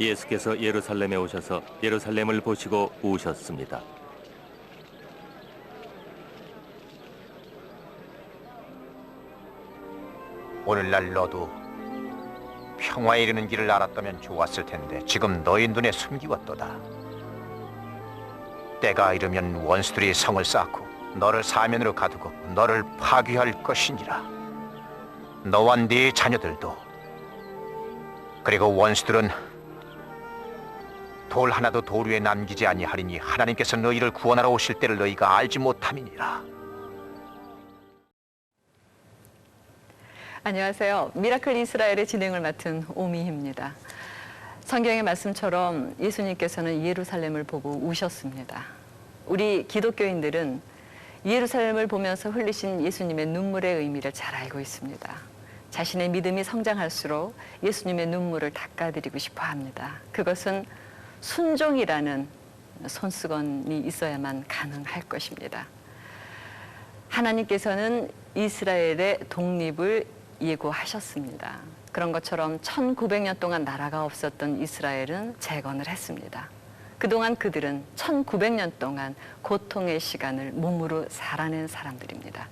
예수께서 예루살렘에 오셔서 예루살렘을 보시고 우셨습니다. 오늘날 너도 평화에 이르는 길을 알았다면 좋았을 텐데 지금 너희 눈에 숨기웠도다. 때가 이르면 원수들이 성을 쌓고 너를 사면으로 가두고 너를 파괴할 것이니라. 너와 네 자녀들도. 그리고 원수들은 돌 하나도 돌 위에 남기지 아니하리니 하나님께서 너희를 구원하러 오실 때를 너희가 알지 못함이니라. 안녕하세요. 미라클 이스라엘의 진행을 맡은 오미희입니다. 성경의 말씀처럼 예수님께서는 예루살렘을 보고 우셨습니다. 우리 기독교인들은 예루살렘을 보면서 흘리신 예수님의 눈물의 의미를 잘 알고 있습니다. 자신의 믿음이 성장할수록 예수님의 눈물을 닦아드리고 싶어 합니다. 그것은 순종이라는 손수건이 있어야만 가능할 것입니다. 하나님께서는 이스라엘의 독립을 예고하셨습니다. 그런 것처럼 1900년 동안 나라가 없었던 이스라엘은 재건을 했습니다. 그동안 그들은 1900년 동안 고통의 시간을 몸으로 살아낸 사람들입니다.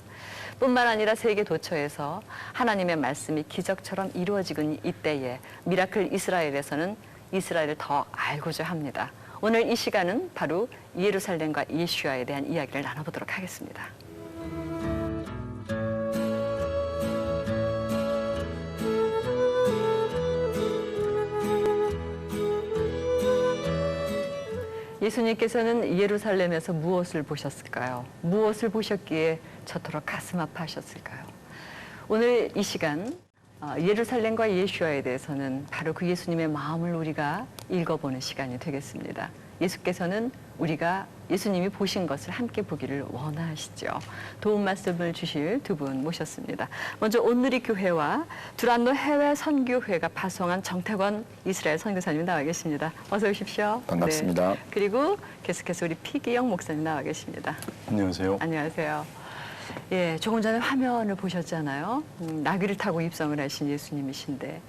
뿐만 아니라 세계 도처에서 하나님의 말씀이 기적처럼 이루어지는 이때에 미라클 이스라엘에서는 이스라엘을 더 알고자 합니다. 오늘 이 시간은 바로 예루살렘과 예수야에 대한 이야기를 나눠보도록 하겠습니다. 예수님께서는 예루살렘에서 무엇을 보셨을까요? 무엇을 보셨기에 저토록 가슴 아파하셨을까요? 오늘 이 시간 예루살렘과 예수야에 대해서는 바로 그 예수님의 마음을 우리가 읽어보는 시간이 되겠습니다. 예수께서는 우리가 예수님이 보신 것을 함께 보기를 원하시죠. 도움 말씀을 주실 두 분 모셨습니다. 먼저 온누리 교회와 두란노 해외 선교회가 파송한 정태권 이스라엘 선교사님 나와 계십니다. 어서 오십시오. 반갑습니다. 네. 그리고 계속해서 우리 피기영 목사님 나와 계십니다. 안녕하세요. 안녕하세요. 예, 조금 전에 화면을 보셨잖아요. 나귀를 타고 입성을 하신 예수님이신데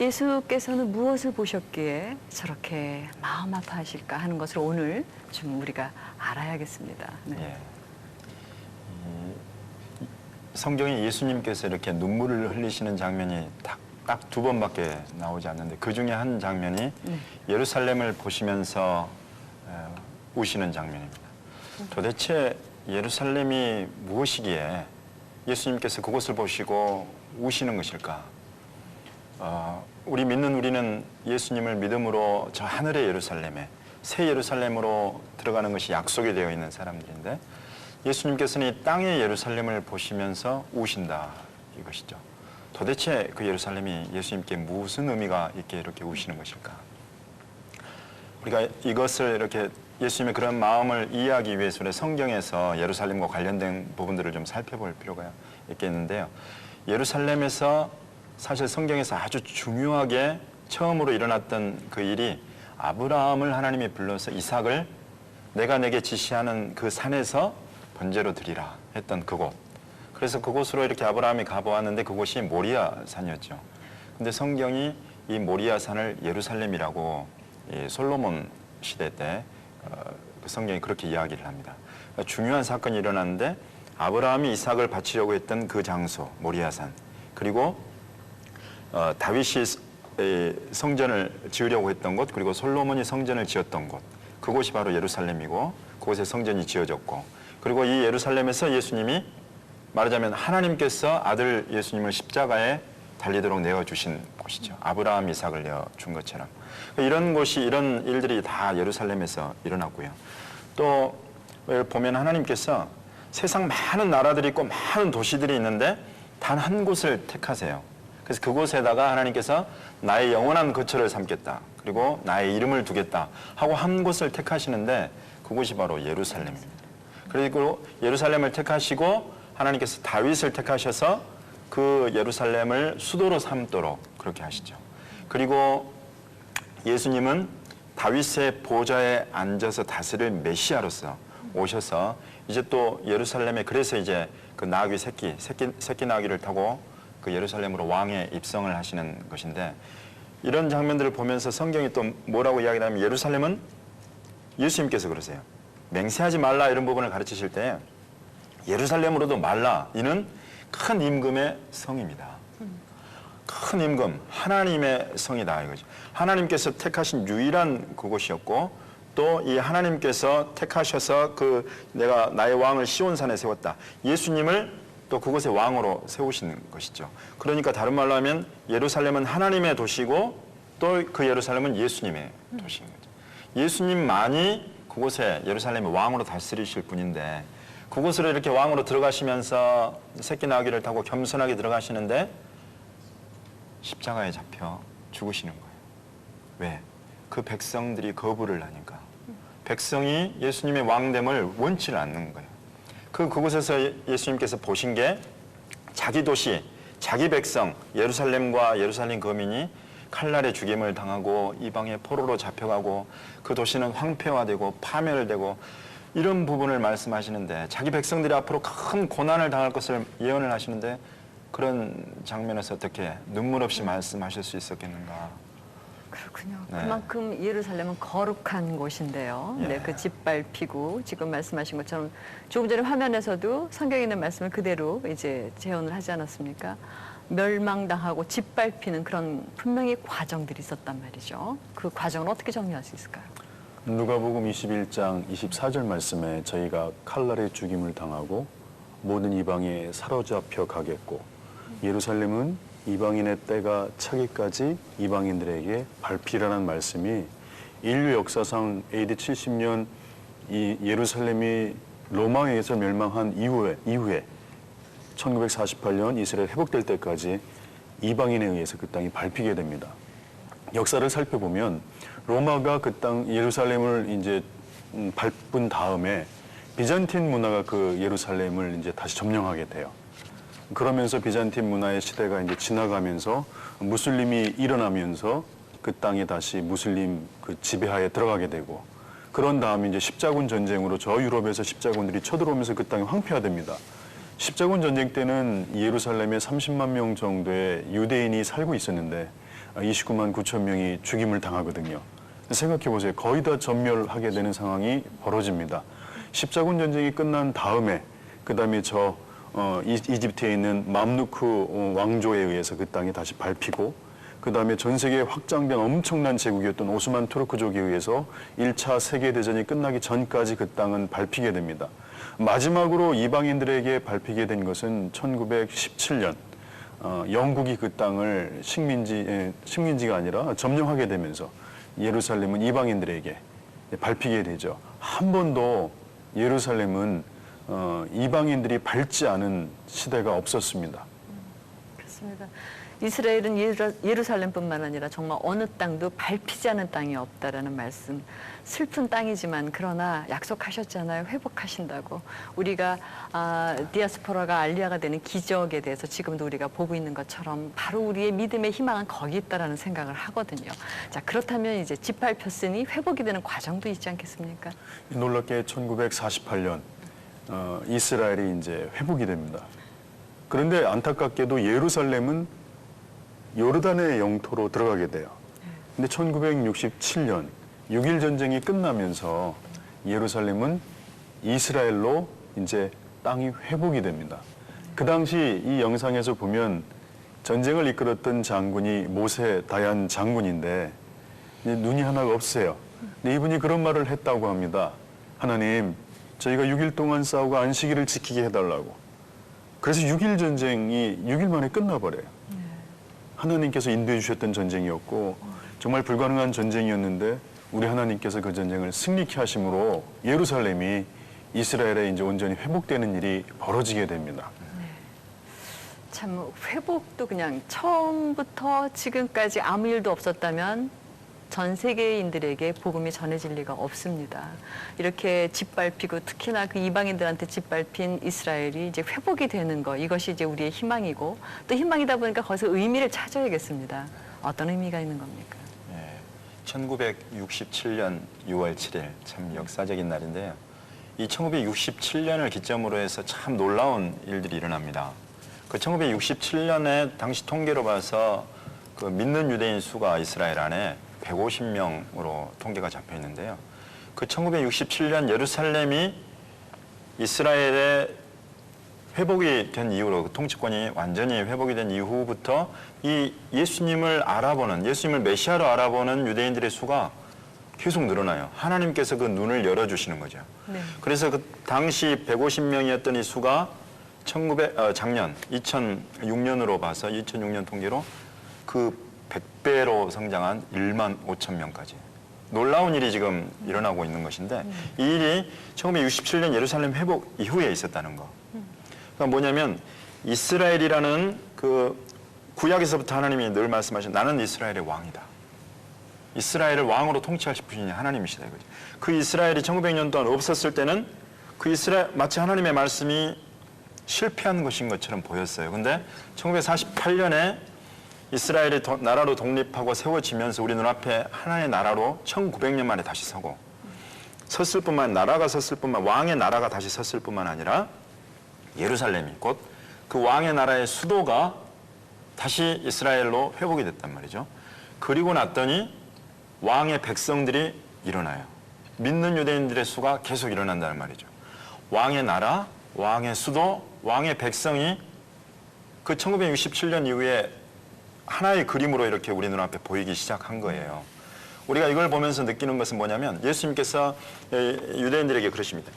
예수께서는 무엇을 보셨기에 저렇게 마음 아파하실까 하는 것을 오늘 좀 우리가 알아야겠습니다. 네. 예. 성경에 예수님께서 이렇게 눈물을 흘리시는 장면이 딱 두 번밖에 나오지 않는데 그 중에 한 장면이 예루살렘을 보시면서 우시는 장면입니다. 도대체 예루살렘이 무엇이기에 예수님께서 그곳을 보시고 우시는 것일까? 우리 믿는 우리는 예수님을 믿음으로 저 하늘의 예루살렘에 새 예루살렘으로 들어가는 것이 약속이 되어 있는 사람들인데 예수님께서는 이 땅의 예루살렘을 보시면서 우신다 이것이죠. 도대체 그 예루살렘이 예수님께 무슨 의미가 있게 이렇게 우시는 것일까? 우리가 이것을 이렇게 예수님의 그런 마음을 이해하기 위해서 성경에서 예루살렘과 관련된 부분들을 좀 살펴볼 필요가 있겠는데요. 예루살렘에서 사실 성경에서 아주 중요하게 처음으로 일어났던 그 일이 아브라함을 하나님이 불러서 이삭을 내가 내게 지시하는 그 산에서 번제로 드리라 했던 그곳. 그래서 그곳으로 이렇게 아브라함이 가보았는데 그곳이 모리아 산이었죠. 근데 성경이 이 모리아 산을 예루살렘이라고 솔로몬 시대 때 그 성경이 그렇게 이야기를 합니다. 그러니까 중요한 사건이 일어났는데 아브라함이 이삭을 바치려고 했던 그 장소 모리아 산 그리고 다윗이 성전을 지으려고 했던 곳 그리고 솔로몬이 성전을 지었던 곳 그곳이 바로 예루살렘이고 그곳에 성전이 지어졌고 그리고 이 예루살렘에서 예수님이 말하자면 하나님께서 아들 예수님을 십자가에 달리도록 내어주신 곳이죠. 아브라함 이삭을 내어준 것처럼 이런 곳이 이런 일들이 다 예루살렘에서 일어났고요. 또 보면 하나님께서 세상 많은 나라들이 있고 많은 도시들이 있는데 단 한 곳을 택하세요. 그래서 그곳에다가 하나님께서 나의 영원한 거처를 삼겠다. 그리고 나의 이름을 두겠다 하고 한 곳을 택하시는데 그곳이 바로 예루살렘입니다. 그리고 예루살렘을 택하시고 하나님께서 다윗을 택하셔서 그 예루살렘을 수도로 삼도록 그렇게 하시죠. 그리고 예수님은 다윗의 보좌에 앉아서 다스릴 메시아로서 오셔서 이제 또 예루살렘에 그래서 이제 그 나귀 새끼 나귀를 타고 그 예루살렘으로 왕의 입성을 하시는 것인데 이런 장면들을 보면서 성경이 또 뭐라고 이야기하냐면 예루살렘은 예수님께서 그러세요. 맹세하지 말라 이런 부분을 가르치실 때 예루살렘으로도 말라 이는 큰 임금의 성입니다. 큰 임금, 하나님의 성이다 이거죠. 하나님께서 택하신 유일한 그곳이었고 또 이 하나님께서 택하셔서 내가 나의 왕을 시온산에 세웠다. 예수님을 또 그곳에 왕으로 세우시는 것이죠. 그러니까 다른 말로 하면 예루살렘은 하나님의 도시고 또 그 예루살렘은 예수님의 도시인 거죠. 예수님만이 그곳에 예루살렘의 왕으로 다스리실 분인데 그곳으로 이렇게 왕으로 들어가시면서 새끼 나귀를 타고 겸손하게 들어가시는데 십자가에 잡혀 죽으시는 거예요. 왜? 그 백성들이 거부를 하니까. 백성이 예수님의 왕됨을 원치를 않는 거예요. 그곳에서 예수님께서 보신 게 자기 도시, 자기 백성, 예루살렘과 예루살렘 거민이 칼날에 죽임을 당하고 이방의 포로로 잡혀가고 그 도시는 황폐화되고 파멸되고 이런 부분을 말씀하시는데 자기 백성들이 앞으로 큰 고난을 당할 것을 예언을 하시는데 그런 장면에서 어떻게 눈물 없이 말씀하실 수 있었겠는가. 그렇군요. 네. 그만큼 예루살렘은 거룩한 곳인데요. 예. 네, 그 짓밟히고 지금 말씀하신 것처럼 조금 전에 화면에서도 성경에 있는 말씀을 그대로 이제 재현을 하지 않았습니까? 멸망당하고 짓밟히는 그런 분명히 과정들이 있었단 말이죠. 그 과정을 어떻게 정리할 수 있을까요? 누가복음 21장 24절 말씀에 저희가 칼날에 죽임을 당하고 모든 이방에 사로잡혀 가겠고 예루살렘은 이방인의 때가 차기까지 이방인들에게 밟히라는 말씀이 인류 역사상 AD 70년 이 예루살렘이 로마에 의해서 멸망한 이후에 1948년 이스라엘 회복될 때까지 이방인에 의해서 그 땅이 밟히게 됩니다. 역사를 살펴보면 로마가 그 땅 예루살렘을 이제 밟은 다음에 비잔틴 문화가 그 예루살렘을 이제 다시 점령하게 돼요. 그러면서 비잔틴 문화의 시대가 이제 지나가면서 무슬림이 일어나면서 그 땅에 다시 무슬림 그 지배하에 들어가게 되고 그런 다음에 이제 십자군 전쟁으로 저 유럽에서 십자군들이 쳐들어오면서 그 땅이 황폐화됩니다. 십자군 전쟁 때는 예루살렘에 30만 명 정도의 유대인이 살고 있었는데 29만 9천 명이 죽임을 당하거든요. 생각해 보세요. 거의 다 전멸하게 되는 상황이 벌어집니다. 십자군 전쟁이 끝난 다음에 그다음에 이집트에 있는 맘루크 왕조에 의해서 그 땅이 다시 밟히고 그다음에 전 세계에 확장된 엄청난 제국이었던 오스만 투르크족에 의해서 1차 세계대전이 끝나기 전까지 그 땅은 밟히게 됩니다. 마지막으로 이방인들에게 밟히게 된 것은 1917년 영국이 그 땅을 식민지가 아니라 점령하게 되면서 예루살렘은 이방인들에게 밟히게 되죠. 한 번도 예루살렘은 이방인들이 밟지 않은 시대가 없었습니다. 그렇습니다. 이스라엘은 예루살렘뿐만 아니라 정말 어느 땅도 밟히지 않은 땅이 없다라는 말씀. 슬픈 땅이지만 그러나 약속하셨잖아요. 회복하신다고. 우리가 디아스포라가 알리아가 되는 기적에 대해서 지금도 우리가 보고 있는 것처럼 바로 우리의 믿음의 희망은 거기 있다라는 생각을 하거든요. 자, 그렇다면 이제 짓밟혔으니 회복이 되는 과정도 있지 않겠습니까? 놀랍게 1948년 이스라엘이 이제 회복이 됩니다. 그런데 안타깝게도 예루살렘은 요르단의 영토로 들어가게 돼요. 근데 1967년 6.1 전쟁이 끝나면서 예루살렘은 이스라엘로 이제 땅이 회복이 됩니다. 그 당시 이 영상에서 보면 전쟁을 이끌었던 장군이 모세 다얀 장군인데 눈이 하나가 없으세요. 근데 이분이 그런 말을 했다고 합니다. 하나님, 저희가 6일 동안 싸우고 안식일을 지키게 해달라고. 그래서 6.1 전쟁이 6일 만에 끝나버려요. 하나님께서 인도해 주셨던 전쟁이었고 정말 불가능한 전쟁이었는데 우리 하나님께서 그 전쟁을 승리케 하심으로 예루살렘이 이스라엘에 이제 온전히 회복되는 일이 벌어지게 됩니다. 참 회복도 그냥 처음부터 지금까지 아무 일도 없었다면 전 세계인들에게 복음이 전해질 리가 없습니다. 이렇게 짓밟히고 특히나 그 이방인들한테 짓밟힌 이스라엘이 이제 회복이 되는 거, 이것이 이제 우리의 희망이고 또 희망이다 보니까 거기서 의미를 찾아야겠습니다. 어떤 의미가 있는 겁니까? 1967년 6월 7일 참 역사적인 날인데요. 이 1967년을 기점으로 해서 참 놀라운 일들이 일어납니다. 그 1967년에 당시 통계로 봐서 그 믿는 유대인 수가 이스라엘 안에 150명으로 통계가 잡혀 있는데요. 그 1967년 예루살렘이 이스라엘의 회복이 된 이후로, 그 통치권이 완전히 회복이 된 이후부터 이 예수님을 알아보는, 예수님을 메시아로 알아보는 유대인들의 수가 계속 늘어나요. 하나님께서 그 눈을 열어주시는 거죠. 네. 그래서 그 당시 150명이었던 이 수가 작년 2006년으로 봐서 2006년 통계로 그 100배로 성장한 1만 5천 명까지. 놀라운 일이 지금 일어나고 있는 것인데 이 일이 1967년 예루살렘 회복 이후에 있었다는 거. 그러니까 뭐냐면 이스라엘이라는 그 구약에서부터 하나님이 늘 말씀하신 나는 이스라엘의 왕이다. 이스라엘을 왕으로 통치하실 분이 하나님이시다 이거죠. 그 이스라엘이 1900년 동안 없었을 때는 그 이스라엘 마치 하나님의 말씀이 실패한 것인 것처럼 보였어요. 근데 1948년에 이스라엘이 나라로 독립하고 세워지면서 우리 눈앞에 하나의 나라로 1900년 만에 다시 서고 섰을 뿐만 나라가 섰을 뿐만 왕의 나라가 다시 섰을 뿐만 아니라 예루살렘이 곧 그 왕의 나라의 수도가 다시 이스라엘로 회복이 됐단 말이죠. 그리고 났더니 왕의 백성들이 일어나요. 믿는 유대인들의 수가 계속 일어난다는 말이죠. 왕의 나라, 왕의 수도, 왕의 백성이 그 1967년 이후에 하나의 그림으로 이렇게 우리 눈앞에 보이기 시작한 거예요. 우리가 이걸 보면서 느끼는 것은 뭐냐면 예수님께서 유대인들에게 그러십니다.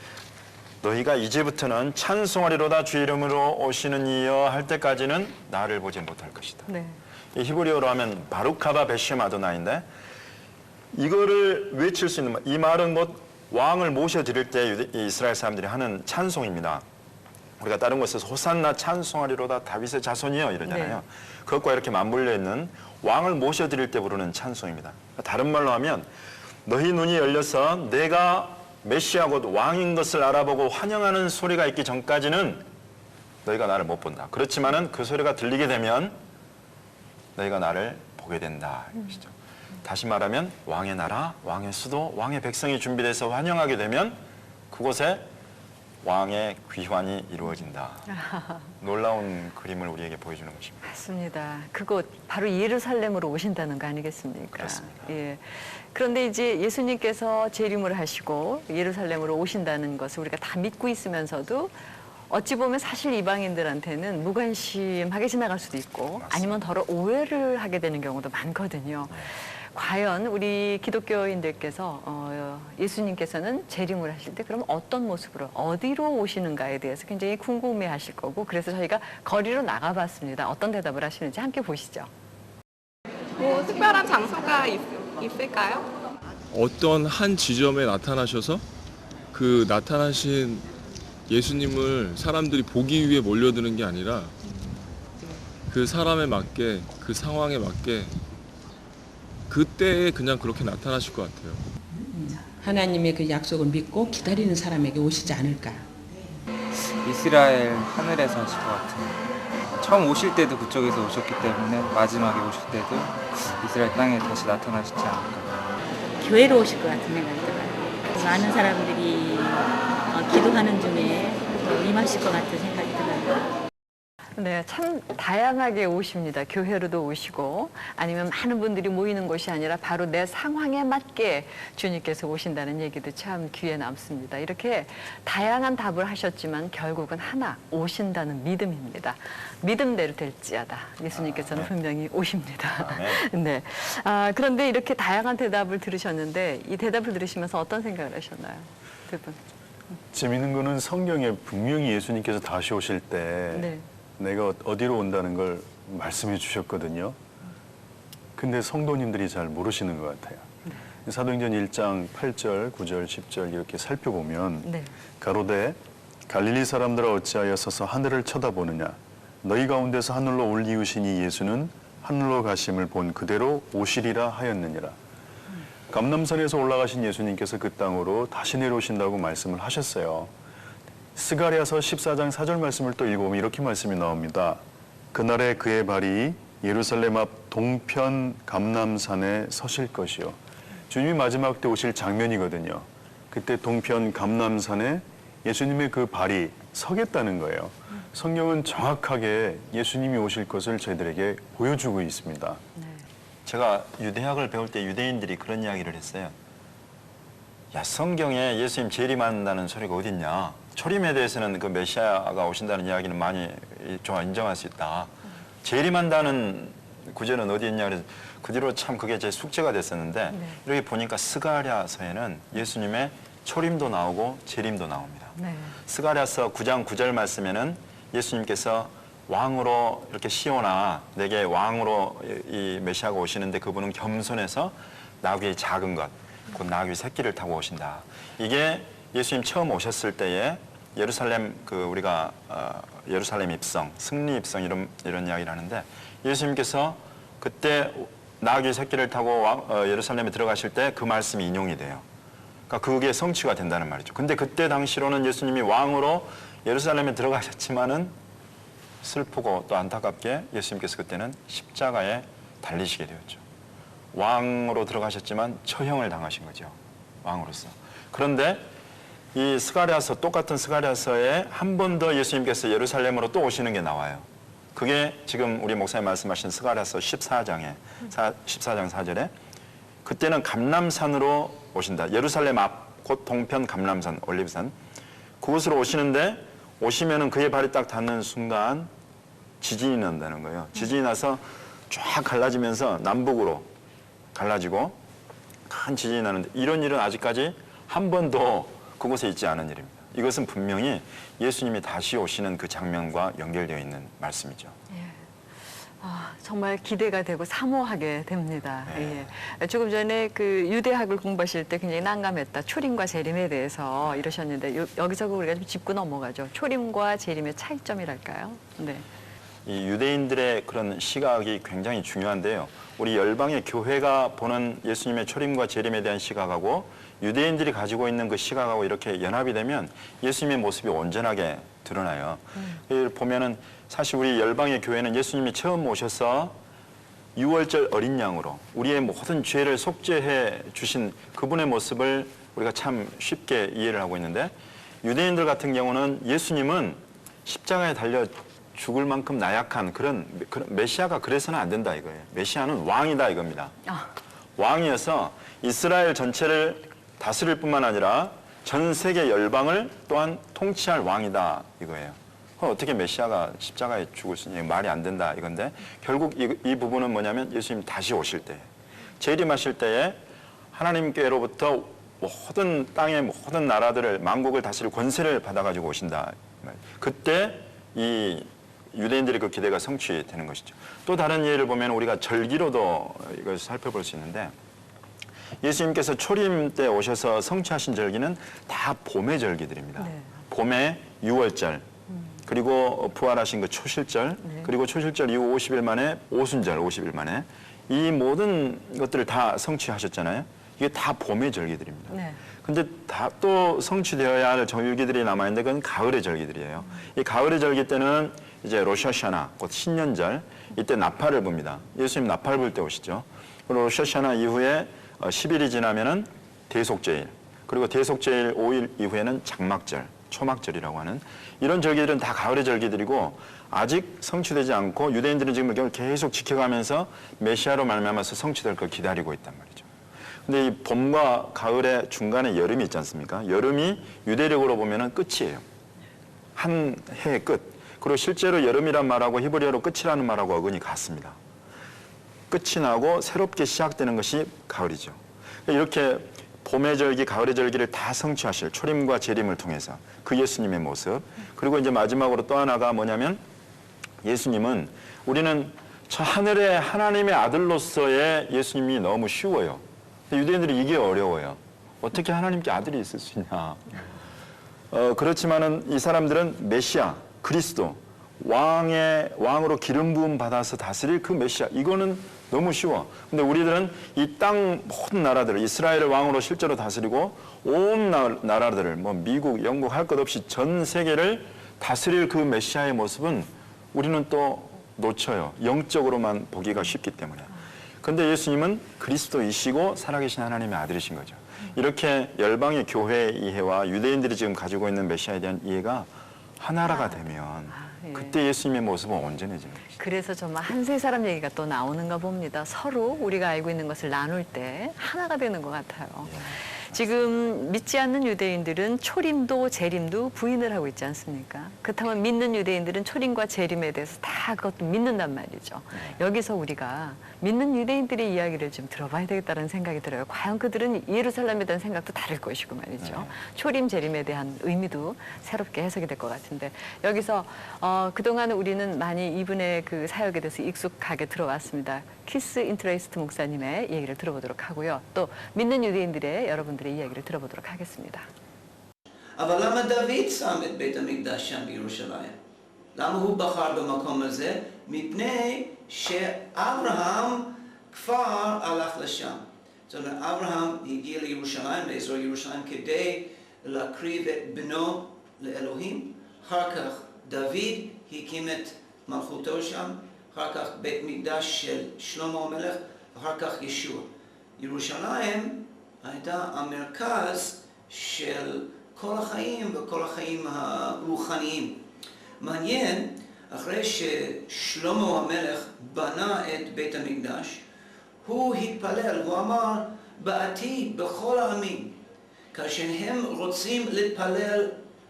너희가 이제부터는 찬송하리로다 주 이름으로 오시는 이여 할 때까지는 나를 보지 못할 것이다. 네. 이 히브리어로 하면 바루카바 베셈 아도나인데 이거를 외칠 수 있는 이 말은 뭐 왕을 모셔드릴 때 이스라엘 사람들이 하는 찬송입니다. 우리가 다른 곳에서 호산나 찬송하리로다 다윗의 자손이여 이러잖아요. 네. 그것과 이렇게 맞물려 있는 왕을 모셔드릴 때 부르는 찬송입니다. 다른 말로 하면 너희 눈이 열려서 내가 메시아 곧 왕인 것을 알아보고 환영하는 소리가 있기 전까지는 너희가 나를 못 본다. 그렇지만은 그 소리가 들리게 되면 너희가 나를 보게 된다. 이것이죠. 다시 말하면 왕의 나라, 왕의 수도, 왕의 백성이 준비돼서 환영하게 되면 그곳에 왕의 귀환이 이루어진다. 놀라운 그림을 우리에게 보여주는 것입니다. 맞습니다. 그곳 바로 예루살렘으로 오신다는 거 아니겠습니까? 그렇습니다. 예. 그런데 이제 예수님께서 재림을 하시고 예루살렘으로 오신다는 것을 우리가 다 믿고 있으면서도 어찌 보면 사실 이방인들한테는 무관심하게 지나갈 수도 있고 맞습니다. 아니면 더러 오해를 하게 되는 경우도 많거든요. 과연 우리 기독교인들께서 예수님께서는 재림을 하실 때 그럼 어떤 모습으로 어디로 오시는가에 대해서 굉장히 궁금해하실 거고 그래서 저희가 거리로 나가봤습니다. 어떤 대답을 하시는지 함께 보시죠. 뭐 특별한 장소가 있을까요? 어떤 한 지점에 나타나셔서 그 나타나신 예수님을 사람들이 보기 위해 몰려드는 게 아니라 그 사람에 맞게 그 상황에 맞게 그때에 그냥 그렇게 나타나실 것 같아요. 하나님의 그 약속을 믿고 기다리는 사람에게 오시지 않을까. 이스라엘 하늘에서 하실 것 같아요. 처음 오실 때도 그쪽에서 오셨기 때문에 마지막에 오실 때도 이스라엘 땅에 다시 나타나시지 않을까. 교회로 오실 것 같은 생각이 들어요. 많은 사람들이 기도하는 중에 임하실 것 같은 생각이 들어요. 네, 참 다양하게 오십니다. 교회로도 오시고 아니면 많은 분들이 모이는 곳이 아니라 바로 내 상황에 맞게 주님께서 오신다는 얘기도 참 귀에 남습니다. 이렇게 다양한 답을 하셨지만 결국은 하나, 오신다는 믿음입니다. 믿음대로 될지어다. 예수님께서는 분명히 오십니다. 네. 그런데 이렇게 다양한 대답을 들으셨는데 이 대답을 들으시면서 어떤 생각을 하셨나요? 두 분. 재미있는 거는 성경에 분명히 예수님께서 다시 오실 때 네. 내가 어디로 온다는 걸 말씀해 주셨거든요. 근데 성도님들이 잘 모르시는 것 같아요. 사도행전 1장 8절, 9절, 10절 이렇게 살펴보면 네. 가로되 갈릴리 사람들아 어찌하여 서서 하늘을 쳐다보느냐 너희 가운데서 하늘로 올리우신 이 예수는 하늘로 가심을 본 그대로 오시리라 하였느니라. 감람산에서 올라가신 예수님께서 그 땅으로 다시 내려오신다고 말씀을 하셨어요. 스가랴서 14장 4절 말씀을 또 읽어보면 이렇게 말씀이 나옵니다. 그날에 그의 발이 예루살렘 앞 동편 감람산에 서실 것이요. 주님이 마지막 때 오실 장면이거든요. 그때 동편 감람산에 예수님의 그 발이 서겠다는 거예요. 성경은 정확하게 예수님이 오실 것을 저희들에게 보여주고 있습니다. 네. 제가 유대학을 배울 때 유대인들이 그런 이야기를 했어요. 야, 성경에 예수님 재림한다는 소리가 어딨냐. 초림에 대해서는 그 메시아가 오신다는 이야기는 많이 좀 인정할 수 있다. 재림한다는 구절은 어디 있냐. 그래서 그 뒤로 참 그게 제 숙제가 됐었는데 이렇게 보니까 스가랴서에는 예수님의 초림도 나오고 재림도 나옵니다. 스가랴서 9장 9절 말씀에는 예수님께서 왕으로 이렇게 시오나 내게 왕으로 이 메시아가 오시는데 그분은 겸손해서 나귀의 작은 것, 곧 나귀 새끼를 타고 오신다. 이게 예수님 처음 오셨을 때에 예루살렘 우리가 예루살렘 입성, 승리 입성 이런 이야기를 하는데 예수님께서 그때 나귀 새끼를 타고 예루살렘에 들어가실 때 그 말씀이 인용이 돼요. 그러니까 그게 성취가 된다는 말이죠. 근데 그때 당시로는 예수님이 왕으로 예루살렘에 들어가셨지만은 슬프고 또 안타깝게 예수님께서 그때는 십자가에 달리시게 되었죠. 왕으로 들어가셨지만 처형을 당하신 거죠. 왕으로서. 그런데 이 스가랴서, 똑같은 스가랴서에 한 번 더 예수님께서 예루살렘으로 또 오시는 게 나와요. 그게 지금 우리 목사님 말씀하신 스가랴서 14장 4절에 그때는 감람산으로 오신다. 예루살렘 앞 곧 동편 감람산, 올리브산 그곳으로 오시는데 오시면은 그의 발이 딱 닿는 순간 지진이 난다는 거예요. 지진이 나서 쫙 갈라지면서 남북으로 갈라지고 큰 지진이 나는데 이런 일은 아직까지 한 번도 그곳에 있지 않은 일입니다. 이것은 분명히 예수님이 다시 오시는 그 장면과 연결되어 있는 말씀이죠. 정말 기대가 되고 사모하게 됩니다. 네. 조금 전에 그 유대학을 공부하실 때 굉장히 난감했다. 초림과 재림에 대해서 이러셨는데 여기서 우리가 좀 짚고 넘어가죠. 초림과 재림의 차이점이랄까요? 네. 이 유대인들의 그런 시각이 굉장히 중요한데요. 우리 열방의 교회가 보는 예수님의 초림과 재림에 대한 시각하고 유대인들이 가지고 있는 그 시각하고 이렇게 연합이 되면 예수님의 모습이 온전하게 드러나요. 보면은 사실 우리 열방의 교회는 예수님이 처음 오셔서 유월절 어린 양으로 우리의 모든 죄를 속죄해 주신 그분의 모습을 우리가 참 쉽게 이해를 하고 있는데 유대인들 같은 경우는 예수님은 십자가에 달려 죽을 만큼 나약한 그런 메시아가 그래서는 안 된다 이거예요. 메시아는 왕이다 이겁니다. 왕이어서 이스라엘 전체를 다스릴 뿐만 아니라 전 세계 열방을 또한 통치할 왕이다 이거예요. 어떻게 메시아가 십자가에 죽을 수 있냐 말이 안 된다 이건데 결국 이 부분은 뭐냐면 예수님 다시 오실 때 재림하실 때에 하나님께로부터 모든 땅의 모든 나라들을 만국을 다스릴 권세를 받아가지고 오신다. 그때 이 유대인들의 그 기대가 성취되는 것이죠. 또 다른 예를 보면 우리가 절기로도 이걸 살펴볼 수 있는데 예수님께서 초림 때 오셔서 성취하신 절기는 다 봄의 절기들입니다. 봄의 유월절 그리고 부활하신 그 초실절 그리고 초실절 이후 50일 만에 오순절 50일 만에 이 모든 것들을 다 성취하셨잖아요. 이게 다 봄의 절기들입니다. 근데 다 또 성취되어야 할 절기들이 남아있는데 그건 가을의 절기들이에요. 이 가을의 절기 때는 이제 로샤샤나 곧 신년절 이때 나팔을 붑니다. 예수님 나팔 불 때 오시죠. 로샤샤나 이후에 10일이 지나면은 대속제일 그리고 대속제일 5일 이후에는 장막절 초막절이라고 하는 이런 절기들은 다 가을의 절기들이고 아직 성취되지 않고 유대인들은 지금 이걸 계속 지켜가면서 메시아로 말미암아서 성취될 걸 기다리고 있단 말이죠. 근데 이 봄과 가을의 중간에 여름이 있지 않습니까? 여름이 유대력으로 보면은 끝이에요. 한 해의 끝. 그리고 실제로 여름이란 말하고 히브리어로 끝이라는 말하고 어근이 같습니다. 끝이 나고 새롭게 시작되는 것이 가을이죠. 이렇게 봄의 절기, 가을의 절기를 다 성취하실 초림과 재림을 통해서 그 예수님의 모습 그리고 이제 마지막으로 또 하나가 뭐냐면 예수님은 우리는 저 하늘의 하나님의 아들로서의 예수님이 너무 쉬워요. 유대인들이 이게 어려워요. 어떻게 하나님께 아들이 있을 수 있냐. 그렇지만은 이 사람들은 메시아, 그리스도, 왕으로 기름 부음 받아서 다스릴 그 메시아 이거는 너무 쉬워. 근데 우리들은 이 땅 모든 나라들을 이스라엘을 왕으로 실제로 다스리고 온 나라들을 뭐 미국, 영국 할 것 없이 전 세계를 다스릴 그 메시아의 모습은 우리는 또 놓쳐요. 영적으로만 보기가 쉽기 때문에. 근데 예수님은 그리스도이시고 살아계신 하나님의 아들이신 거죠. 이렇게 열방의 교회의 이해와 유대인들이 지금 가지고 있는 메시아에 대한 이해가 하나라가 되면 예. 그때 예수님의 모습은 온전해집니다. 그래서 정말 한 세 사람 얘기가 또 나오는가 봅니다. 서로 우리가 알고 있는 것을 나눌 때 하나가 되는 것 같아요. 지금 믿지 않는 유대인들은 초림도 재림도 부인을 하고 있지 않습니까? 그렇다면 믿는 유대인들은 초림과 재림에 대해서 다 그것도 믿는단 말이죠. 여기서 우리가 믿는 유대인들의 이야기를 좀 들어봐야 되겠다는 생각이 들어요. 과연 그들은 예루살렘에 대한 생각도 다를 것이고 말이죠. 초림 재림에 대한 의미도 새롭게 해석이 될 것 같은데 여기서 그동안 우리는 많이 이분의 그 사역에 대해서 익숙하게 들어왔습니다. 키스 인트레이스트 목사님의 얘기를 들어보도록 하고요. 또 믿는 유대인들의 여러분들의 이야기를 들어보도록 하겠습니다. אבל למה דוד שם את בית המקדש שם בירושלים? למה הוא בחר במקום הזה? מפני שאברהם כבר הלך לשם. זאת אומרת, אברהם הגיע לירושלים, לאזור ירושלים, כדי להקריב את בנו לאלוהים. אחר כך דוד הקים את מלכותו שם, אחר כך בית מקדש של שלמה המלך, אחר כך ישוע. ירושלים הייתה המרכז של כל החיים וכל החיים הרוחניים. מעניין, אחרי ששלמה המלך בנה את בית המקדש, הוא התפלל, הוא אמר, בעתיד בכל העמים, כאשר הם רוצים להתפלל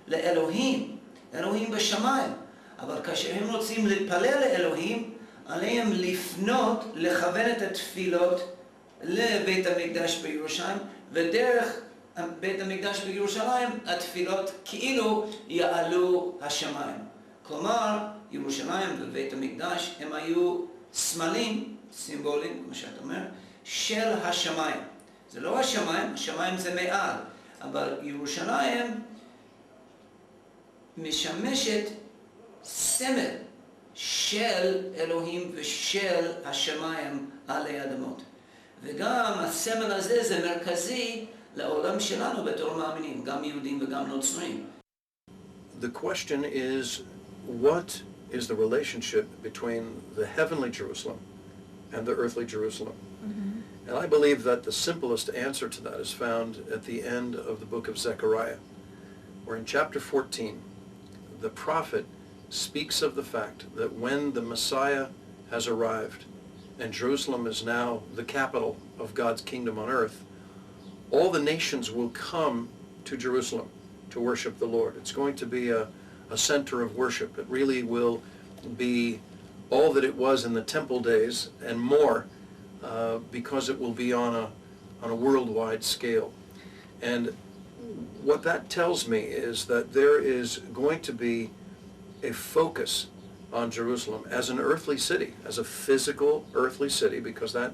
לאלוהים, אלוהים בשמיים, אבל כאשר הם רוצים להתפלל לאלוהים, עליהם לפנות, לכוון את התפילות לבית המקדש בירושלים, ודרך בית המקדש בירושלים התפילות כאילו יעלו השמיים. כלומר, ירושלים ובית המקדש הם היו סמלים, סימבולים, כמו שאת אומרת, של השמיים. זה לא השמיים, השמיים זה מעל, אבל ירושלים משמשת סמל של אלוהים ושל השמיים עלי אדמות. וגם הסמל הזה זה מרכזי לעולם שלנו בתור מאמינים, גם יהודים וגם נוצרים. The question is, what is the relationship between the heavenly Jerusalem and the earthly Jerusalem? And I believe that the simplest answer to that is found at the end of the book of Zechariah, where in chapter 14, the prophet speaks of the fact that when the Messiah has arrived and Jerusalem is now the capital of God's kingdom on earth, all the nations will come to Jerusalem to worship the Lord. It's going to be a center of worship. It really will be all that it was in the temple days and more, because it will be on a worldwide scale. And what that tells me is that there is going to be a focus on Jerusalem as an earthly city, as a physical earthly city, because that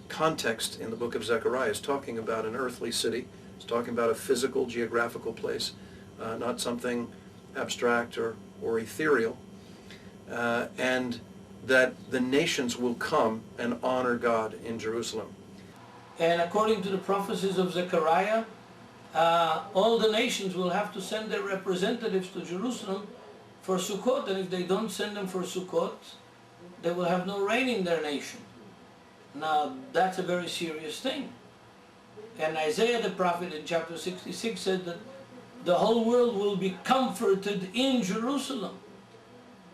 context in the book of Zechariah is talking about an earthly city. It's talking about a physical, geographical place, not something abstract or ethereal, and that the nations will come and honor God in Jerusalem. And according to the prophecies of Zechariah, all the nations will have to send their representatives to Jerusalem for Sukkot, and if they don't send them for Sukkot, they will have no rain in their nation. Now, that's a very serious thing. And Isaiah the prophet in chapter 66 said that the whole world will be comforted in Jerusalem.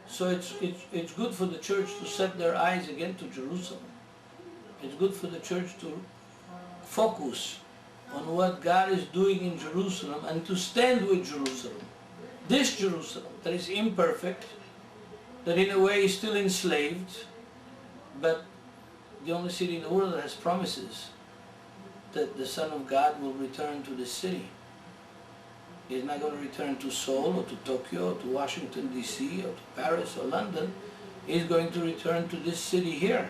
So it's good for the church to set their eyes again to Jerusalem. It's good for the church to focus on what God is doing in Jerusalem and to stand with Jerusalem. This Jerusalem that is imperfect, that in a way is still enslaved, but the only city in the world that has promises that the Son of God will return to the city. He's not going to return to Seoul or to Tokyo or to Washington, D.C. or to Paris or London. He's going to return to this city here.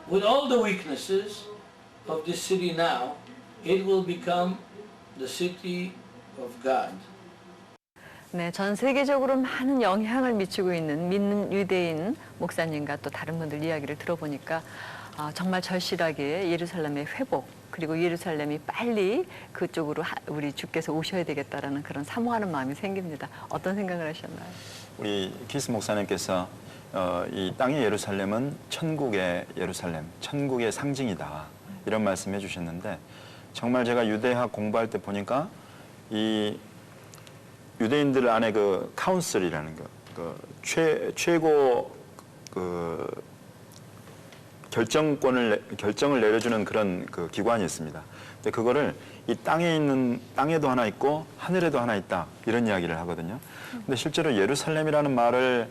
With all the weaknesses of this city now, it will become the city of God. 네, 전 세계적으로 많은 영향을 미치고 있는 믿는 유대인 목사님과 또 다른 분들 이야기를 들어보니까 정말 절실하게 예루살렘의 회복, 그리고 예루살렘이 빨리 그쪽으로 우리 주께서 오셔야 되겠다라는 그런 사모하는 마음이 생깁니다. 어떤 생각을 하셨나요? 우리 키스 목사님께서 이 땅의 예루살렘은 천국의 예루살렘, 천국의 상징이다, 이런 말씀해 주셨는데, 정말 제가 유대학 공부할 때 보니까 이 유대인들 안에 그 카운슬이라는 거, 최고 결정을 내려주는 그런 기관이 있습니다. 근데 그거를 이 땅에도 하나 있고 하늘에도 하나 있다 이런 이야기를 하거든요. 근데 실제로 예루살렘이라는 말을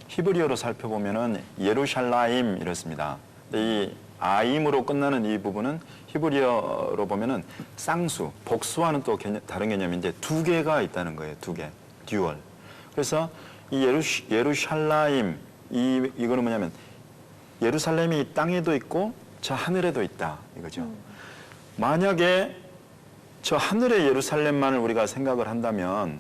히브리어로 살펴보면은 예루샬라임 이렇습니다. 근데 이 아임으로 끝나는 이 부분은 히브리어로 보면은 쌍수, 복수와는 또 다른 개념인데 두 개가 있다는 거예요. 두 개, 듀얼. 그래서 이 예루샬라임 이거는 뭐냐면 예루살렘이 땅에도 있고 저 하늘에도 있다 이거죠. 만약에 저 하늘의 예루살렘만을 우리가 생각을 한다면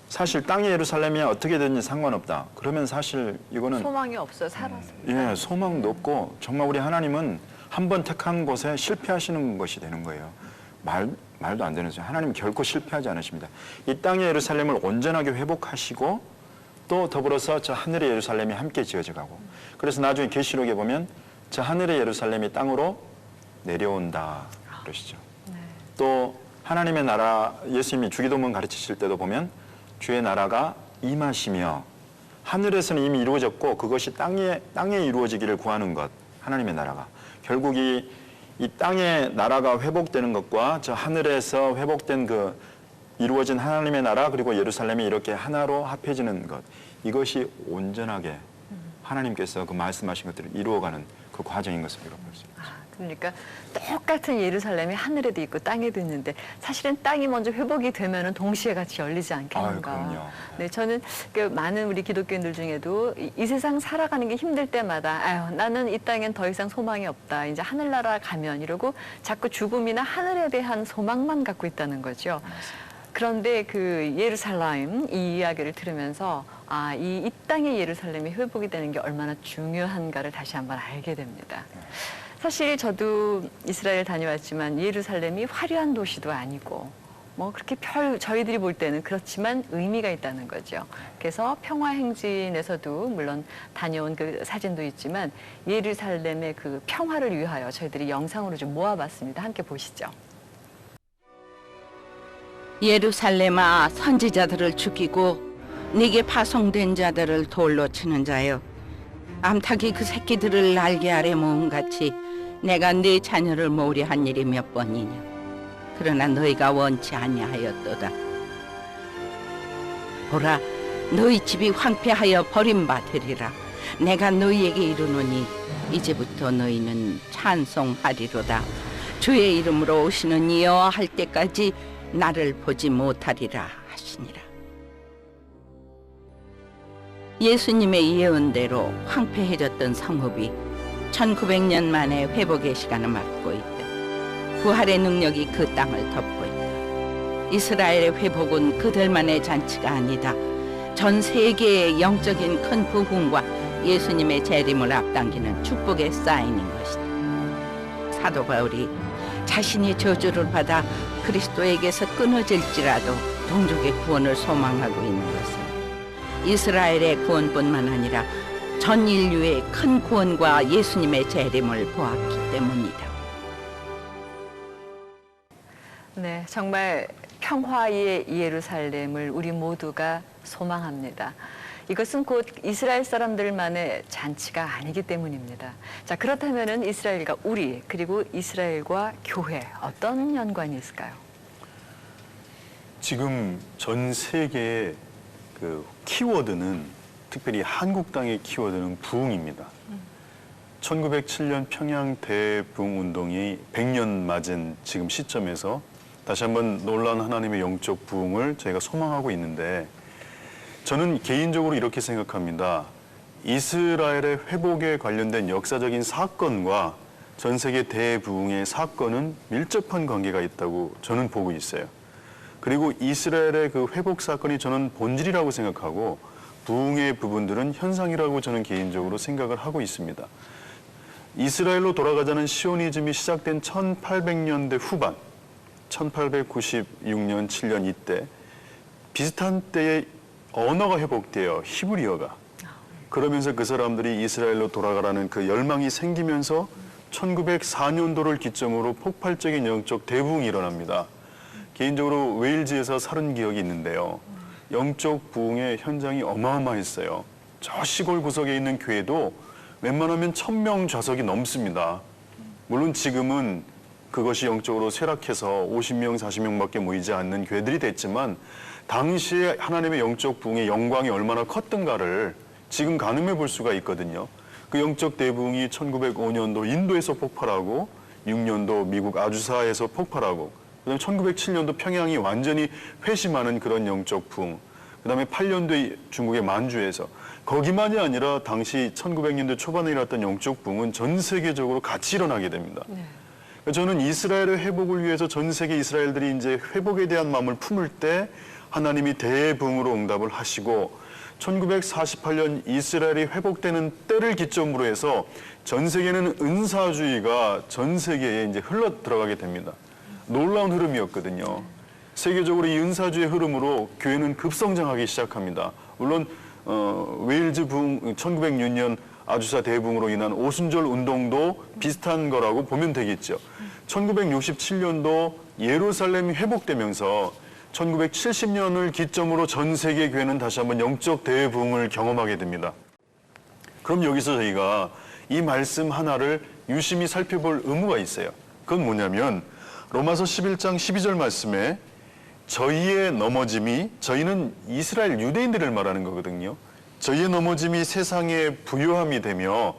사실 땅의 예루살렘이 어떻게 되든지 상관없다. 그러면 사실 이거는 소망이 없어요. 살아서. 예, 소망도 없고 정말 우리 하나님은 한 번 택한 곳에 실패하시는 것이 되는 거예요. 말도 안 되는 소리. 하나님은 결코 실패하지 않으십니다. 이 땅의 예루살렘을 온전하게 회복하시고 또 더불어서 저 하늘의 예루살렘이 함께 지어져 가고 그래서 나중에 계시록에 보면 저 하늘의 예루살렘이 땅으로 내려온다 그러시죠. 또 하나님의 나라 예수님이 주기도문 가르치실 때도 보면 주의 나라가 임하시며 하늘에서는 이미 이루어졌고 그것이 땅에 이루어지기를 구하는 것 하나님의 나라가 결국 이 땅의 나라가 회복되는 것과 저 하늘에서 회복된 그 이루어진 하나님의 나라 그리고 예루살렘이 이렇게 하나로 합해지는 것 이것이 온전하게 하나님께서 그 말씀하신 것들을 이루어가는 그 과정인 것을 우리가 볼 수 있습니다. 그러니까 똑같은 예루살렘이 하늘에도 있고 땅에도 있는데 사실은 땅이 먼저 회복이 되면은 동시에 같이 열리지 않겠는가. 그럼요. 네, 저는 그 많은 우리 기독교인들 중에도 이 세상 살아가는 게 힘들 때마다 아유 나는 이 땅엔 더 이상 소망이 없다. 이제 하늘나라 가면 이러고 자꾸 죽음이나 하늘에 대한 소망만 갖고 있다는 거죠. 그런데 그 예루살렘 이 이야기를 들으면서 이 땅의 예루살렘이 회복이 되는 게 얼마나 중요한가를 다시 한번 알게 됩니다. 사실 저도 이스라엘 다녀왔지만 예루살렘이 화려한 도시도 아니고 뭐 그렇게 저희들이 볼 때는 그렇지만 의미가 있다는 거죠. 그래서 평화행진에서도 물론 다녀온 그 사진도 있지만 예루살렘의 그 평화를 위하여 저희들이 영상으로 좀 모아봤습니다. 함께 보시죠. 예루살렘아 선지자들을 죽이고 네게 파송된 자들을 돌로 치는 자여 암탉이 그 새끼들을 날개 아래 모음같이 내가 네 자녀를 모으려 한 일이 몇 번이냐 그러나 너희가 원치 아니하였도다. 보라 너희 집이 황폐하여 버림받으리라. 내가 너희에게 이르노니 이제부터 너희는 찬송하리로다. 주의 이름으로 오시는 이여 할 때까지 나를 보지 못하리라 하시니라. 예수님의 예언대로 황폐해졌던 성읍이 1900년 만에 회복의 시간을 맞고 있다. 부활의 능력이 그 땅을 덮고 있다. 이스라엘의 회복은 그들만의 잔치가 아니다. 전 세계의 영적인 큰 부흥과 예수님의 재림을 앞당기는 축복의 사인인 것이다. 사도 바울이 자신이 저주를 받아 그리스도에게서 끊어질지라도 동족의 구원을 소망하고 있는 것은 이스라엘의 구원뿐만 아니라 전 인류의 큰 구원과 예수님의 재림을 보았기 때문이다. 네, 정말 평화의 예루살렘을 우리 모두가 소망합니다. 이것은 곧 이스라엘 사람들만의 잔치가 아니기 때문입니다. 자, 그렇다면은 이스라엘과 우리 그리고 이스라엘과 교회 어떤 연관이 있을까요? 지금 전 세계의 그 키워드는 특별히 한국 땅의 키워드는 부흥입니다. 1907년 평양 대부흥 운동이 100년 맞은 지금 시점에서 다시 한번 놀라운 하나님의 영적 부흥을 저희가 소망하고 있는데 저는 개인적으로 이렇게 생각합니다. 이스라엘의 회복에 관련된 역사적인 사건과 전 세계 대부흥의 사건은 밀접한 관계가 있다고 저는 보고 있어요. 그리고 이스라엘의 그 회복 사건이 저는 본질이라고 생각하고 부흥의 부분들은 현상이라고 저는 개인적으로 생각을 하고 있습니다. 이스라엘로 돌아가자는 시오니즘이 시작된 1800년대 후반, 1896년, 7년 이때 비슷한 때에 언어가 회복되어 히브리어가 그러면서 그 사람들이 이스라엘로 돌아가라는 그 열망이 생기면서 1904년도를 기점으로 폭발적인 영적 대부흥이 일어납니다. 개인적으로 웨일즈에서 살은 기억이 있는데요. 영적 부흥의 현장이 어마어마했어요. 저 시골 구석에 있는 교회도 웬만하면 1000명 좌석이 넘습니다. 물론 지금은 그것이 영적으로 쇠락해서 50명, 40명밖에 모이지 않는 교회들이 됐지만 당시에 하나님의 영적 부흥의 영광이 얼마나 컸던가를 지금 가늠해 볼 수가 있거든요. 그 영적 대부흥이 1905년도 인도에서 폭발하고 6년도 미국 아주사에서 폭발하고 그다음에 1907년도 평양이 완전히 회심하는 그런 영적 부흥, 그다음에 8년도에 중국의 만주에서, 거기만이 아니라 당시 1900년대 초반에 일어났던 영적 부흥은 전 세계적으로 같이 일어나게 됩니다. 네. 저는 이스라엘의 회복을 위해서 전 세계 이스라엘들이 이제 회복에 대한 마음을 품을 때 하나님이 대부흥으로 응답을 하시고 1948년 이스라엘이 회복되는 때를 기점으로 해서 전 세계는 은사주의가 전 세계에 이제 흘러 들어가게 됩니다. 놀라운 흐름이었거든요. 세계적으로 이 은사주의 흐름으로 교회는 급성장하기 시작합니다. 물론 웨일즈 부흥 1906년 아주사 대부흥으로 인한 오순절 운동도 비슷한 거라고 보면 되겠죠. 1967년도 예루살렘이 회복되면서 1970년을 기점으로 전 세계 교회는 다시 한번 영적 대부흥을 경험하게 됩니다. 그럼 여기서 저희가 이 말씀 하나를 유심히 살펴볼 의무가 있어요. 그건 뭐냐면 로마서 11장 12절 말씀에 저희의 넘어짐이, 저희는 이스라엘 유대인들을 말하는 거거든요. 저희의 넘어짐이 세상의 부요함이 되며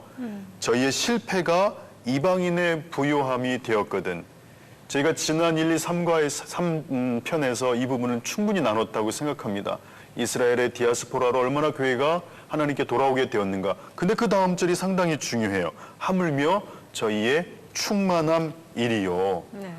저희의 실패가 이방인의 부요함이 되었거든. 저희가 지난 1, 2, 3편에서 이 부분은 충분히 나눴다고 생각합니다. 이스라엘의 디아스포라로 얼마나 교회가 하나님께 돌아오게 되었는가. 근데 그 다음 절이 상당히 중요해요. 하물며 저희의 충만함이리요. 네.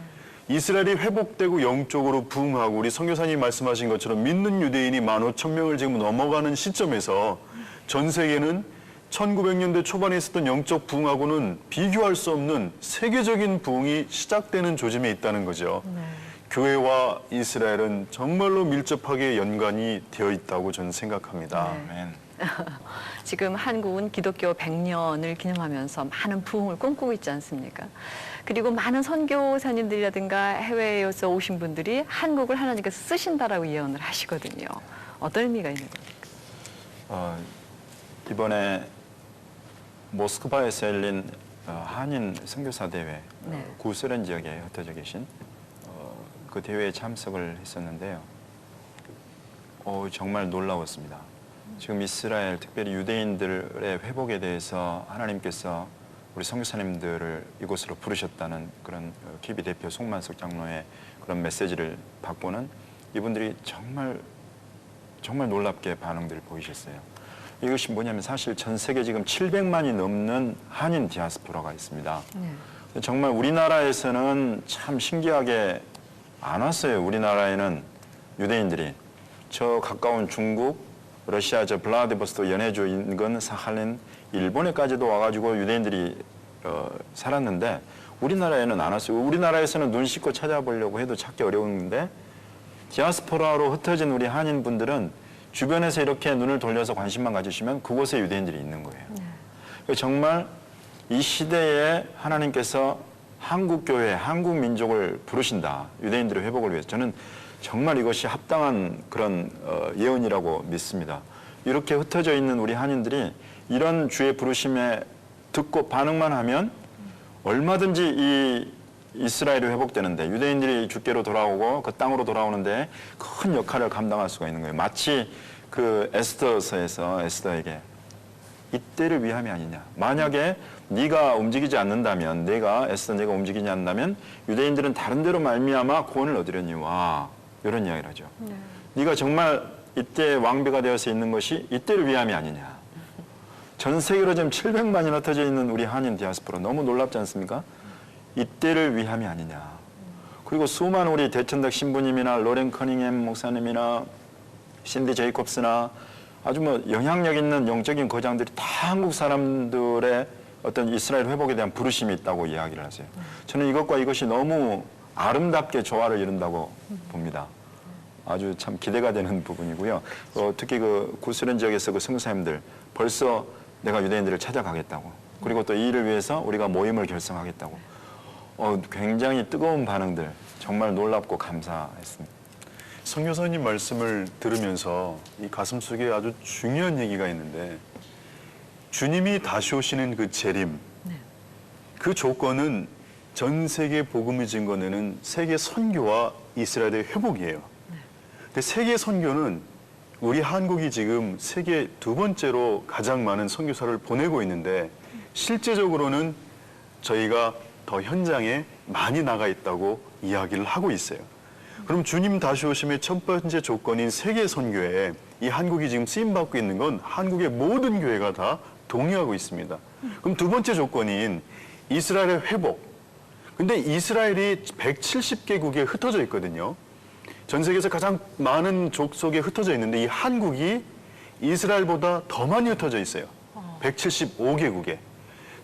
이스라엘이 회복되고 영적으로 부흥하고 우리 선교사님이 말씀하신 것처럼 믿는 유대인이 15,000명을 지금 넘어가는 시점에서 전 세계는 1900년대 초반에 있었던 영적 부흥하고는 비교할 수 없는 세계적인 부흥이 시작되는 조짐에 있다는 거죠. 네. 교회와 이스라엘은 정말로 밀접하게 연관이 되어 있다고 저는 생각합니다. 네. 지금 한국은 기독교 100년을 기념하면서 많은 부흥을 꿈꾸고 있지 않습니까? 그리고 많은 선교사님들이라든가 해외에서 오신 분들이 한국을 하나님께서 쓰신다라고 예언을 하시거든요. 어떤 의미가 있는 겁니까? 이번에 모스크바에서 열린 한인 선교사 대회, 네. 구소련 지역에 흩어져 계신 그 대회에 참석을 했었는데요. 정말 놀라웠습니다. 지금 이스라엘, 특별히 유대인들의 회복에 대해서 하나님께서 우리 선교사님들을 이곳으로 부르셨다는 그런 KB 대표 송만석 장로의 그런 메시지를 받고는 이분들이 정말 놀랍게 반응들을 보이셨어요. 이것이 뭐냐면 사실 전 세계 지금 700만이 넘는 한인 디아스포라가 있습니다. 네. 정말 우리나라에서는 참 신기하게 안 왔어요. 우리나라에는 유대인들이 저 가까운 중국, 러시아 저 블라디보스토크 연해주 인근 사할린, 일본에까지도 와가지고 유대인들이 살았는데 우리나라에는 안 왔어요. 우리나라에서는 눈 씻고 찾아보려고 해도 찾기 어려운데 디아스포라로 흩어진 우리 한인분들은 주변에서 이렇게 눈을 돌려서 관심만 가지시면 그곳에 유대인들이 있는 거예요. 네. 정말 이 시대에 하나님께서 한국교회, 한국민족을 부르신다. 유대인들의 회복을 위해서. 저는 정말 이것이 합당한 그런 예언이라고 믿습니다. 이렇게 흩어져 있는 우리 한인들이 이런 주의 부르심에 듣고 반응만 하면 얼마든지 이 이스라엘이 회복되는데 유대인들이 주께로 돌아오고 그 땅으로 돌아오는데 큰 역할을 감당할 수가 있는 거예요. 마치 그 에스더서에서 에스더에게 이때를 위함이 아니냐. 만약에 네가 움직이지 않는다면, 내가 움직이지 않는다면 유대인들은 다른 데로 말미암아 구원을 얻으려니와, 이런 이야기를 하죠. 네. 네가 정말 이때 왕비가 되어서 있는 것이 이때를 위함이 아니냐. 전 세계로 지금 700만이 흩어져 있는 우리 한인 디아스포라 너무 놀랍지 않습니까? 이때를 위함이 아니냐. 그리고 수많은 우리 대천덕 신부님이나 로렌 커닝햄 목사님이나 신디 제이콥스나 아주 뭐 영향력 있는 영적인 거장들이 다 한국 사람들의 어떤 이스라엘 회복에 대한 부르심이 있다고 이야기를 하세요. 저는 이것과 이것이 너무 아름답게 조화를 이룬다고 봅니다. 아주 참 기대가 되는 부분이고요. 특히 그 구스련 지역에서 그 선교사님들 벌써 내가 유대인들을 찾아가겠다고, 그리고 또 이 일을 위해서 우리가 모임을 결성하겠다고, 굉장히 뜨거운 반응들, 정말 놀랍고 감사했습니다. 선교사님 말씀을 들으면서 이 가슴속에 아주 중요한 얘기가 있는데 주님이 다시 오시는 그 재림, 그 조건은 전 세계 복음을 증거내는 세계 선교와 이스라엘의 회복이에요. 근데 세계 선교는 우리 한국이 지금 세계 2번째로 가장 많은 선교사를 보내고 있는데 실제적으로는 저희가 더 현장에 많이 나가 있다고 이야기를 하고 있어요. 그럼 주님 다시 오심의 첫 번째 조건인 세계 선교에 이 한국이 지금 쓰임받고 있는 건 한국의 모든 교회가 다 동의하고 있습니다. 그럼 두 번째 조건인 이스라엘의 회복. 근데 이스라엘이 170개국에 흩어져 있거든요. 전 세계에서 가장 많은 족속에 흩어져 있는데 이 한국이 이스라엘보다 더 많이 흩어져 있어요. 175개국에.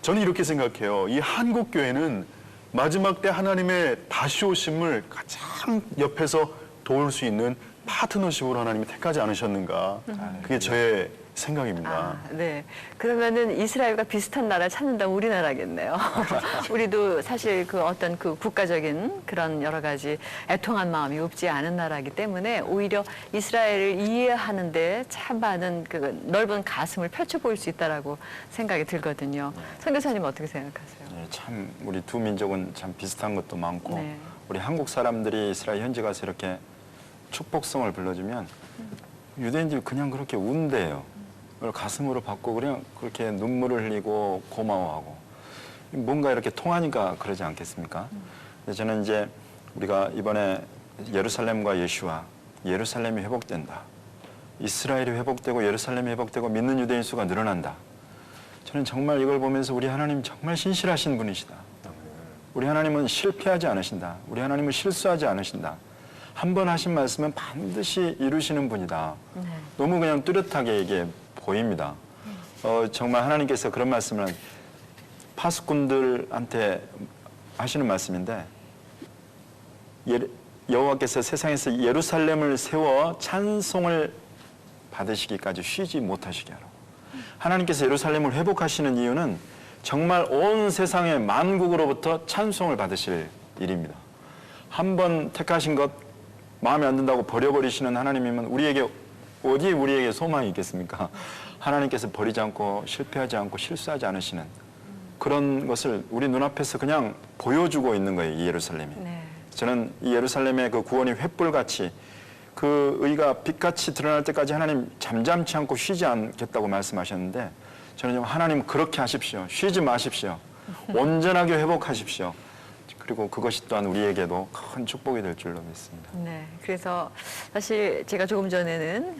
저는 이렇게 생각해요. 이 한국 교회는 마지막 때 하나님의 다시 오심을 가장 옆에서 도울 수 있는 파트너십으로 하나님이 택하지 않으셨는가. 그게 저의 생각입니다. 네. 그러면은 이스라엘과 비슷한 나라 찾는다면 우리나라겠네요. 우리도 사실 그 어떤 그 국가적인 그런 여러 가지 애통한 마음이 없지 않은 나라이기 때문에 오히려 이스라엘을 이해하는데 참 많은 그 넓은 가슴을 펼쳐 보일 수 있다라고 생각이 들거든요. 선교사님 어떻게 생각하세요? 네, 참 우리 두 민족은 참 비슷한 것도 많고 네. 우리 한국 사람들이 이스라엘 현지 가서 이렇게 축복성을 불러주면 유대인들이 그냥 그렇게 운대요. 그걸 가슴으로 받고 그냥 그렇게 눈물을 흘리고 고마워하고 뭔가 이렇게 통하니까 그러지 않겠습니까? 근데 저는 이제 우리가 이번에 예루살렘과 예수와 예루살렘이 회복된다. 이스라엘이 회복되고 예루살렘이 회복되고 믿는 유대인 수가 늘어난다. 저는 정말 이걸 보면서 우리 하나님 정말 신실하신 분이시다. 우리 하나님은 실패하지 않으신다. 우리 하나님은 실수하지 않으신다. 한 번 하신 말씀은 반드시 이루시는 분이다. 너무 그냥 뚜렷하게 이게 보입니다. 정말 하나님께서 그런 말씀을 파수꾼들한테 하시는 말씀인데 여호와께서 세상에서 예루살렘을 세워 찬송을 받으시기까지 쉬지 못하시게 하라고. 하나님께서 예루살렘을 회복하시는 이유는 정말 온 세상의 만국으로부터 찬송을 받으실 일입니다. 한 번 택하신 것 마음에 안 든다고 버려버리시는 하나님이면 우리에게 어디에 우리에게 소망이 있겠습니까? 하나님께서 버리지 않고 실패하지 않고 실수하지 않으시는 그런 것을 우리 눈앞에서 그냥 보여주고 있는 거예요, 이 예루살렘이. 네. 저는 이 예루살렘의 그 구원이 횃불같이 그 의가 빛같이 드러날 때까지 하나님 잠잠치 않고 쉬지 않겠다고 말씀하셨는데 저는 좀 하나님 그렇게 하십시오. 쉬지 마십시오. 온전하게 회복하십시오. 그리고 그것이 또한 우리에게도 큰 축복이 될 줄로 믿습니다. 네, 그래서 사실 제가 조금 전에는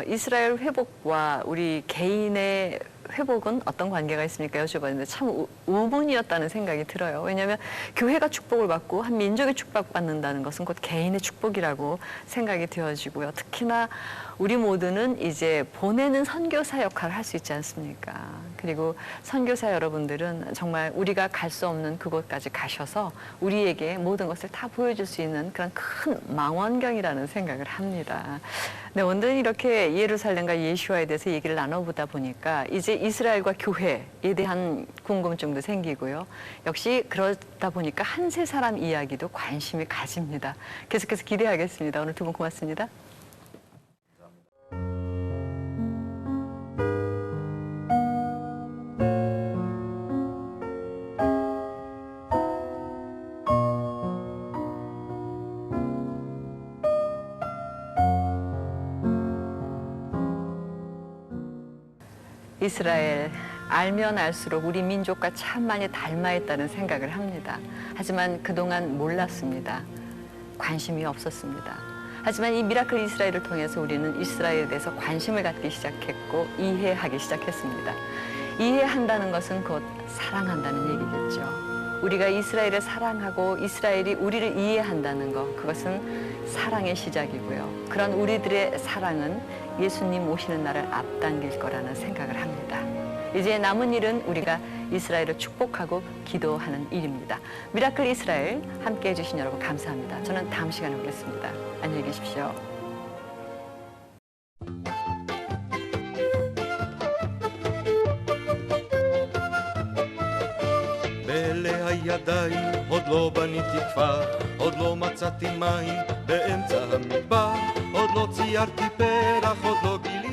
이스라엘 회복과 우리 개인의 회복은 어떤 관계가 있습니까 여쭤봤는데 참 우문이었다는 생각이 들어요. 왜냐하면 교회가 축복을 받고 한 민족이 축복받는다는 것은 곧 개인의 축복이라고 생각이 되어지고요. 특히나 우리 모두는 이제 보내는 선교사 역할을 할 수 있지 않습니까? 그리고 선교사 여러분들은 정말 우리가 갈 수 없는 그곳까지 가셔서 우리에게 모든 것을 다 보여줄 수 있는 그런 큰 망원경이라는 생각을 합니다. 네, 오늘은 이렇게 예루살렘과 예수와에 대해서 얘기를 나눠보다 보니까 이제 이스라엘과 교회에 대한 궁금증도 생기고요. 역시 그러다 보니까 한 세 사람 이야기도 관심이 가집니다. 계속해서 기대하겠습니다. 오늘 두 분 고맙습니다. 이스라엘 알면 알수록 우리 민족과 참 많이 닮아 있다는 생각을 합니다. 하지만 그동안 몰랐습니다. 관심이 없었습니다. 하지만 이 미라클 이스라엘을 통해서 우리는 이스라엘에 대해서 관심을 갖기 시작했고 이해하기 시작했습니다. 이해한다는 것은 곧 사랑한다는 얘기겠죠. 우리가 이스라엘을 사랑하고 이스라엘이 우리를 이해한다는 것, 그것은 사랑의 시작이고요. 그런 우리들의 사랑은 예수님 오시는 날을 앞당길 거라는 생각을 합니다. 이제 남은 일은 우리가 이스라엘을 축복하고 기도하는 일입니다. 미라클 이스라엘 함께해 주신 여러분 감사합니다. 저는 다음 시간에 오겠습니다. 안녕히 계십시오. באלה הידיים עוד לא בניתי כפר, עוד לא מצאתי מים באמצע המדבר. ציירתי פרח עוד לא גיליתי